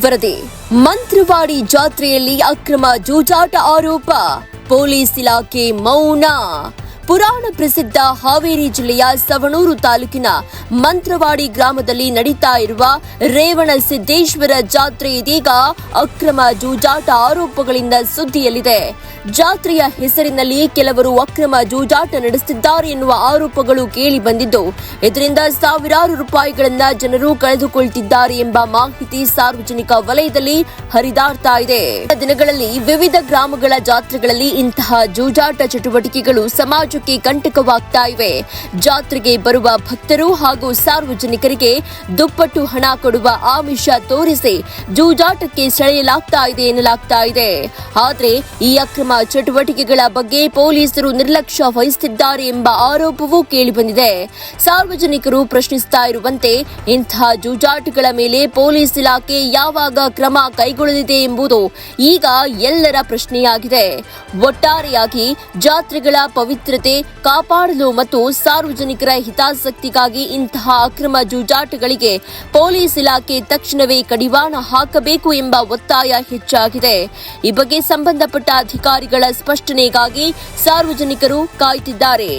ವರದಿ. ಮಂತ್ರವಾಡಿ ಜಾತ್ರೆಯಲ್ಲಿ ಅಕ್ರಮ ಜೂಜಾಟ ಆರೋಪ, ಪೊಲೀಸ್ ಇಲಾಖೆ ಮೌನ. ಪುರಾಣ ಪ್ರಸಿದ್ಧ ಹಾವೇರಿ ಜಿಲ್ಲೆಯ ಸವಣೂರು ತಾಲೂಕಿನ ಮಂತ್ರವಾಡಿ ಗ್ರಾಮದಲ್ಲಿ ನಡೀತಾ ಇರುವ ರೇವಣಸಿದ್ದೇಶ್ವರ ಜಾತ್ರೆ ಇದೀಗ ಅಕ್ರಮ ಜೂಜಾಟ ಆರೋಪಗಳಿಂದ ಸುದ್ದಿಯಲ್ಲಿದೆ. ಜಾತ್ರೆಯ ಹೆಸರಿನಲ್ಲಿ ಕೆಲವರು ಅಕ್ರಮ ಜೂಜಾಟ ನಡೆಸುತ್ತಿದ್ದಾರೆ ಎನ್ನುವ ಆರೋಪಗಳು ಕೇಳಿ ಬಂದಿದ್ದು, ಇದರಿಂದ ಸಾವಿರಾರು ರೂಪಾಯಿಗಳನ್ನ ಜನರು ಕಳೆದುಕೊಳ್ಳುತ್ತಿದ್ದಾರೆ ಎಂಬ ಮಾಹಿತಿ ಸಾರ್ವಜನಿಕ ವಲಯದಲ್ಲಿ ಹರಿದಾಡ್ತಾ ಇದೆ. ದಿನಗಳಲ್ಲಿ ವಿವಿಧ ಗ್ರಾಮಗಳ ಜಾತ್ರೆಗಳಲ್ಲಿ ಇಂತಹ ಜೂಜಾಟ ಚಟುವಟಿಕೆಗಳು ಸಮಾಜಕ್ಕೆ ಕಂಟಕವಾಗ್ತಾ ಇವೆ. ಜಾತ್ರೆಗೆ ಬರುವ ಭಕ್ತರು ಹಾಗೂ ಸಾರ್ವಜನಿಕರಿಗೆ ದುಪ್ಪಟ್ಟು ಹಣ ಕೊಡುವ ಆಮಿಷ ತೋರಿಸಿ ಜೂಜಾಟಕ್ಕೆ ಸೆಳೆಯಲಾಗ್ತಾ ಇದೆ ಎನ್ನಲಾಗ್ತಾ ಇದೆ. ಆದರೆ ಈ ಅಕ್ರಮ ಚಟುವಟಿಕೆಗಳ ಬಗ್ಗೆ ಪೊಲೀಸರು ನಿರ್ಲಕ್ಷ್ಯ ವಹಿಸುತ್ತಿದ್ದಾರೆ ಎಂಬ ಆರೋಪವೂ ಕೇಳಿಬಂದಿದೆ. ಸಾರ್ವಜನಿಕರು ಪ್ರಶ್ನಿಸ್ತಾ ಇರುವಂತೆ ಇಂತಹ ಜೂಜಾಟಗಳ ಮೇಲೆ ಪೊಲೀಸ್ ಇಲಾಖೆ ಯಾವಾಗ ಕ್ರಮ ಕೈಗೊಳ್ಳಲಿದೆ ಎಂಬುದು ಈಗ ಎಲ್ಲರ ಪ್ರಶ್ನೆಯಾಗಿದೆ. ಒಟ್ಟಾರೆಯಾಗಿ ಜಾತ್ರೆಗಳ ಪವಿತ್ರತೆ ಕಾಪಾಡಲು ಮತ್ತು ಸಾರ್ವಜನಿಕರ ಹಿತಾಸಕ್ತಿಗಾಗಿ ಇಂತಹ ಅಕ್ರಮ ಜೂಜಾಟಗಳಿಗೆ ಪೊಲೀಸ್ ಇಲಾಖೆ ತಕ್ಷಣವೇ ಕಡಿವಾಣ ಹಾಕಬೇಕು ಎಂಬ ಒತ್ತಾಯ ಹೆಚ್ಚಾಗಿದೆ. ಈ ಬಗ್ಗೆ ಸಂಬಂಧಪಟ್ಟ ಅಧಿಕಾರಿಗಳ ಸ್ಪಷ್ಟನೆಗಾಗಿ ಸಾರ್ವಜನಿಕರು ಕಾಯುತ್ತಿದ್ದಾರೆ.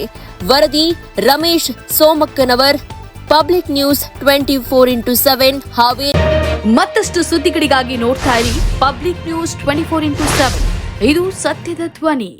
ವರದಿ Ramesh Somakkanavar, public news 24x7 Haveri. ಮತ್ತಷ್ಟು ಸುದ್ದಿಗಳಿಗಾಗಿ ನೋಡ್ತಾ ಇರಿ ಪಬ್ಲಿಕ್ ನ್ಯೂಸ್ 24x7. ಇದು ಸತ್ಯದ ಧ್ವನಿ.